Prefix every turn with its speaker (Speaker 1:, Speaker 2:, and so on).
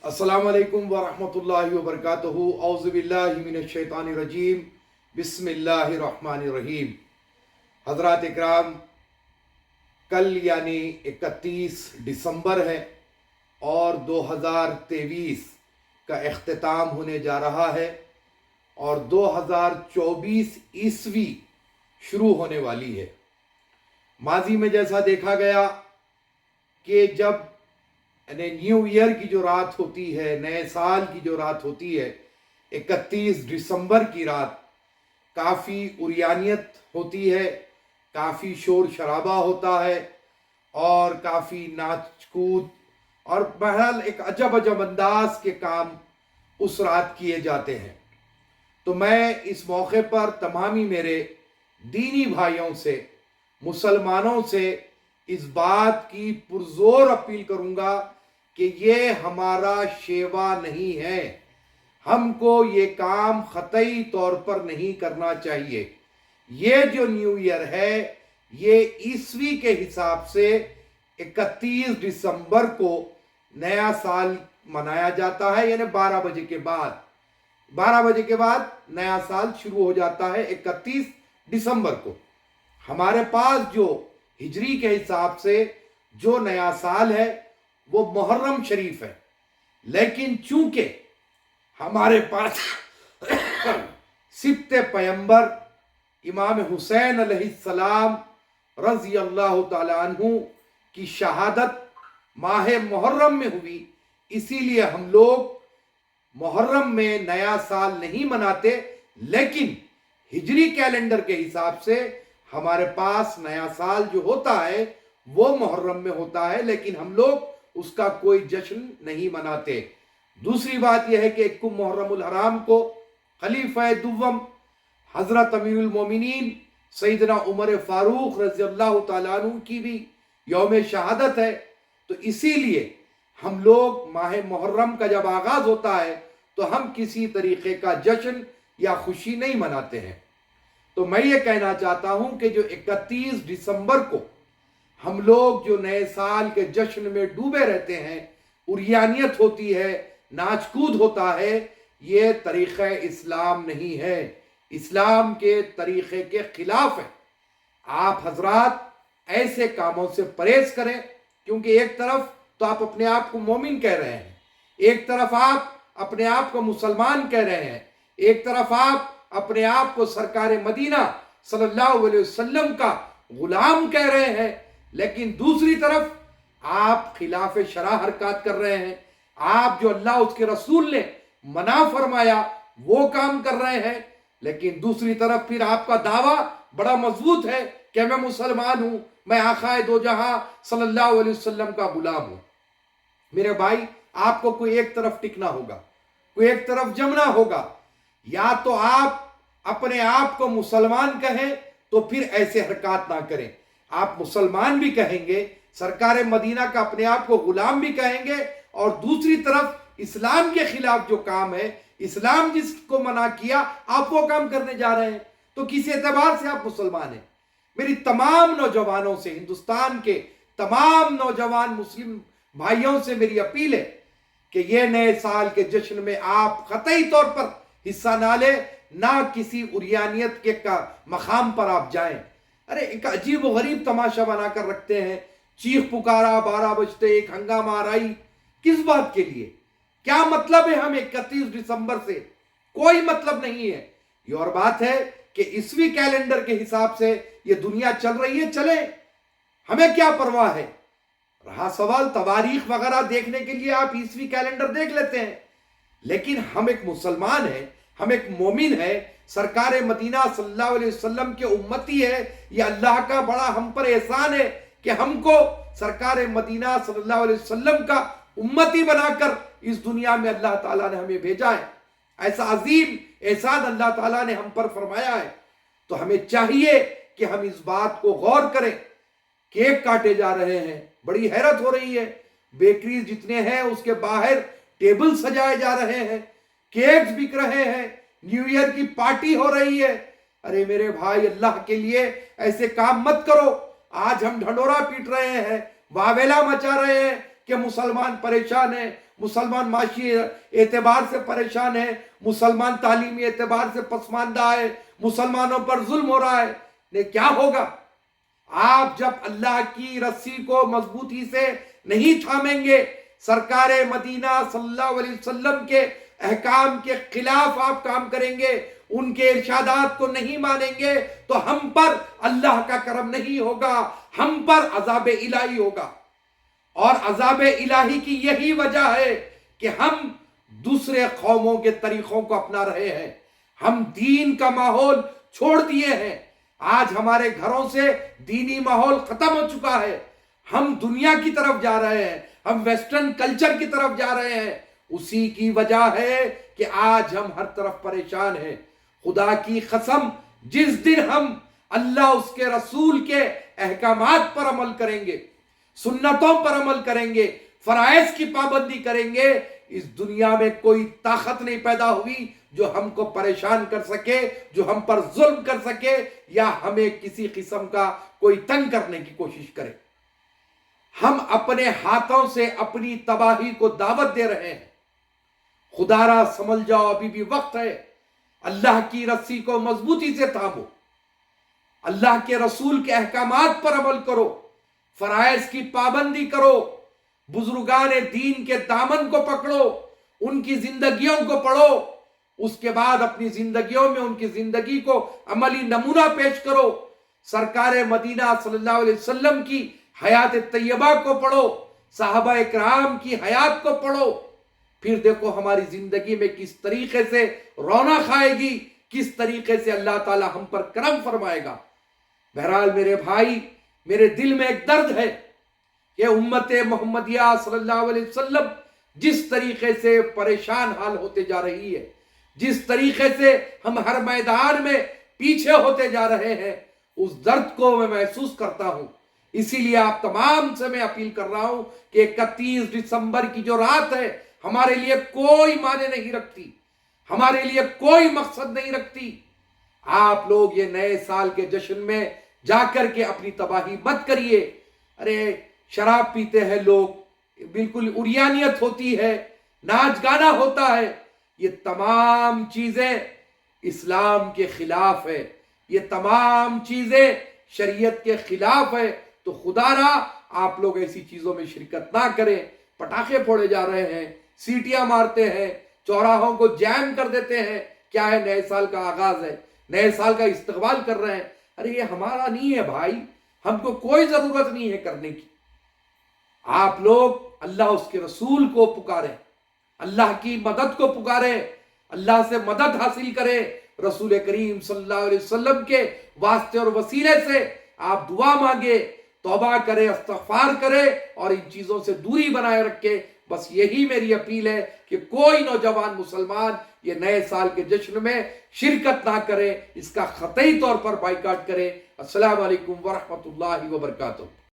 Speaker 1: अस्सलाम वालेकुम वरहमतुल्लाहि वबरकातुहू। औज़ु बिल्लाहि मिनश शैतानिर रजीम। बिस्मिल्लाहिर रहमानिर रहीम। हज़रात इकराम, कल यानी 31 दिसंबर है और 2023 का इख्तिताम होने जा रहा है और 2024 ईस्वी शुरू होने वाली है। माजी में जैसा देखा गया कि जब न्यू ईयर की जो रात होती है, नए साल की जो रात होती है, 31 दिसंबर की रात काफ़ी उरियानियत होती है, काफ़ी शोर शराबा होता है और काफ़ी नाच कूद और बहरहाल एक अजब अजब अंदाज के काम उस रात किए जाते हैं। तो मैं इस मौके पर तमामी मेरे दीनी भाइयों से, मुसलमानों से इस बात की पुरजोर अपील करूंगा कि ये हमारा शेवा नहीं है, हमको ये काम ख़तई तौर पर नहीं करना चाहिए। ये जो न्यू ईयर है ये ईस्वी के हिसाब से 31 दिसंबर को नया साल मनाया जाता है, यानी 12 बजे के बाद नया साल शुरू हो जाता है 31 दिसंबर को। हमारे पास जो हिजरी के हिसाब से जो नया साल है वो मुहर्रम शरीफ है, लेकिन चूंकि हमारे पास सिब्ते पैगंबर इमाम हुसैन अलैहिस्सलाम रज़ी अल्लाह तआला अन्हु की शहादत माह मुहर्रम में हुई, इसीलिए हम लोग मुहर्रम में नया साल नहीं मनाते, लेकिन हिजरी कैलेंडर के हिसाब से हमारे पास नया साल जो होता है वो मुहर्रम में होता है, लेकिन हम लोग उसका कोई जश्न नहीं मनाते। दूसरी बात यह है कि इक्कु मुहर्रमुल हराम को खलीफा दुव्वम हजरत अमीरुल मोमिनीन सैयदना उमर फारूक रज़ी अल्लाह तआला अन्हु की भी यौम शहादत है। तो इसीलिए हम लोग माह मुहर्रम का जब आगाज होता है तो हम किसी तरीके का जश्न या खुशी नहीं मनाते हैं। तो मैं ये कहना चाहता हूं कि जो 31 दिसंबर को हम लोग जो नए साल के जश्न में डूबे रहते हैं, उरियानियत होती है, नाच कूद होता है, ये तरीक़ा इस्लाम नहीं है, इस्लाम के तरीक़े के खिलाफ है। आप हजरात ऐसे कामों से परहेज करें, क्योंकि एक तरफ तो आप अपने आप को मोमिन कह रहे हैं, एक तरफ आप अपने आप को मुसलमान कह रहे हैं, एक तरफ आप अपने आप को सरकार मदीना सल्लल्लाहु अलैहि वसल्लम का गुलाम कह रहे हैं, लेकिन दूसरी तरफ आप खिलाफ शरा हरकत कर रहे हैं। आप जो अल्लाह उसके रसूल ने मना फरमाया वो काम कर रहे हैं, लेकिन दूसरी तरफ फिर आपका दावा बड़ा मजबूत है कि मैं मुसलमान हूं, मैं आकाए दो जहां सल्लल्लाहु अलैहि वसल्लम का गुलाम हूं। मेरे भाई, आपको कोई एक तरफ टिकना होगा, कोई एक तरफ जमना होगा। या तो आप अपने आप को मुसलमान कहें तो फिर ऐसे हरकत ना करें, आप मुसलमान भी कहेंगे, सरकार मदीना का अपने आप को गुलाम भी कहेंगे, और दूसरी तरफ इस्लाम के खिलाफ जो काम है, इस्लाम जिसको मना किया आप वो काम करने जा रहे हैं। तो किस एतबार से आप मुसलमान हैं? मेरी तमाम नौजवानों से, हिंदुस्तान के तमाम नौजवान मुस्लिम भाइयों से मेरी अपील है कि ये नए साल के जश्न में आप कतई तौर पर हिस्सा ना ले, ना किसी उरियानियत के का मकाम पर आप जाएं। अरे एक अजीब व गरीब तमाशा बनाकर रखते हैं, चीख पुकारा, 12 बजते एक हंगामा आराई, किस बात के लिए? क्या मतलब है? हम 31 दिसंबर से कोई मतलब नहीं है। ये और बात है कि ईस्वी कैलेंडर के हिसाब से ये दुनिया चल रही है, चले, हमें क्या परवाह है। रहा सवाल तवारीख वगैरह देखने के लिए आप ईस्वी कैलेंडर देख लेते हैं, लेकिन हम एक मुसलमान हैं, हम एक मोमिन है, सरकार मदीना सल्लल्लाहु अलैहि वसल्लम के उम्मती है। यह अल्लाह का बड़ा हम पर एहसान है कि हमको सरकार मदीना सल्लल्लाहु अलैहि वसल्लम का उम्मती बनाकर इस दुनिया में अल्लाह ताला ने हमें भेजा है। ऐसा अजीम एहसान अल्लाह ताला ने हम पर फरमाया है। तो हमें चाहिए कि हम इस बात को गौर करें। केक काटे जा रहे हैं, बड़ी हैरत हो रही है, बेकरीज जितने हैं उसके बाहर टेबल सजाए जा रहे हैं, केक्स बिक रहे हैं, न्यू ईयर की पार्टी हो रही है। अरे मेरे भाई, अल्लाह के लिए ऐसे काम मत करो। आज हम ढंडोरा पीट रहे हैं, वावेला मचा रहे हैं कि کہ مسلمان پریشان ہیں، مسلمان معاشی اعتبار سے پریشان ہے، مسلمان تعلیمی اعتبار سے پسماندہ ہے، مسلمانوں پر ظلم ہو رہا ہے، لیکن کیا ہوگا؟ آپ جب اللہ کی رسی کو مضبوطی سے نہیں تھامیں گے، سرکار مدینہ صلی اللہ علیہ وسلم کے احکام کے خلاف آپ کام کریں گے، ان کے ارشادات کو نہیں مانیں گے، تو ہم پر اللہ کا کرم نہیں ہوگا، ہم پر عذاب الہی ہوگا۔ اور عذاب الہی کی یہی وجہ ہے کہ ہم دوسرے قوموں کے طریقوں کو اپنا رہے ہیں، ہم دین کا ماحول چھوڑ دیے ہیں۔ آج ہمارے گھروں سے دینی ماحول ختم ہو چکا ہے، ہم دنیا کی طرف جا رہے ہیں، ہم ویسٹرن کلچر کی طرف جا رہے ہیں۔ اسی کی وجہ ہے کہ آج ہم ہر طرف پریشان ہیں۔ خدا کی قسم، جس دن ہم اللہ اس کے رسول کے احکامات پر عمل کریں گے، سنتوں پر عمل کریں گے، فرائض کی پابندی کریں گے، اس دنیا میں کوئی طاقت نہیں پیدا ہوئی جو ہم کو پریشان کر سکے، جو ہم پر ظلم کر سکے، یا ہمیں کسی قسم کا کوئی تنگ کرنے کی کوشش کرے۔ ہم اپنے ہاتھوں سے اپنی تباہی کو دعوت دے رہے ہیں۔ خدا را سمجھ جاؤ، ابھی بھی وقت ہے، اللہ کی رسی کو مضبوطی سے تھامو، اللہ کے رسول کے احکامات پر عمل کرو، فرائض کی پابندی کرو، بزرگان دین کے دامن کو پکڑو، ان کی زندگیوں کو پڑھو، اس کے بعد اپنی زندگیوں میں ان کی زندگی کو عملی نمونہ پیش کرو۔ سرکار مدینہ صلی اللہ علیہ وسلم کی حیات طیبہ کو پڑھو، صحابہ اکرام کی حیات کو پڑھو، پھر دیکھو ہماری زندگی میں کس طریقے سے رونق آئے گی، کس طریقے سے اللہ تعالی ہم پر کرم فرمائے گا۔ بہرحال میرے بھائی، میرے دل میں ایک درد ہے کہ امت محمدیہ صلی اللہ علیہ وسلم جس طریقے سے پریشان حال ہوتے جا رہی ہے، جس طریقے سے ہم ہر میدان میں پیچھے ہوتے جا رہے ہیں، اس درد کو میں محسوس کرتا ہوں۔ اسی لیے آپ تمام سے میں اپیل کر رہا ہوں کہ 31 دسمبر کی جو رات ہے ہمارے لیے کوئی معنی نہیں رکھتی، ہمارے لیے کوئی مقصد نہیں رکھتی۔ آپ لوگ یہ نئے سال کے جشن میں جا کر کے اپنی تباہی مت کریے۔ ارے شراب پیتے ہیں لوگ، بالکل عریانیت ہوتی ہے، ناچ گانا ہوتا ہے، یہ تمام چیزیں اسلام کے خلاف ہے، یہ تمام چیزیں شریعت کے خلاف ہے۔ تو خدا را آپ لوگ ایسی چیزوں میں شرکت نہ کریں۔ پٹاخے پھوڑے جا رہے ہیں، سیٹیاں مارتے ہیں، چوراہوں کو جیم کر دیتے ہیں، کیا ہے؟ نئے سال کا آغاز ہے، نئے سال کا استقبال کر رہے ہیں۔ ارے یہ ہمارا نہیں ہے بھائی، ہم کو کوئی ضرورت نہیں ہے کرنے کی۔ آپ لوگ اللہ اس کے رسول کو پکاریں، اللہ کی مدد کو پکاریں، اللہ سے مدد حاصل کریں، رسول کریم صلی اللہ علیہ وسلم کے واسطے اور وسیلے سے آپ دعا مانگے، توبہ کرے، استغفار کرے، اور ان چیزوں سے دوری بنائے رکھے۔ بس یہی میری اپیل ہے کہ کوئی نوجوان مسلمان یہ نئے سال کے جشن میں شرکت نہ کرے، اس کا قطعی طور پر بائیکاٹ کرے۔ السلام علیکم ورحمۃ اللہ وبرکاتہ۔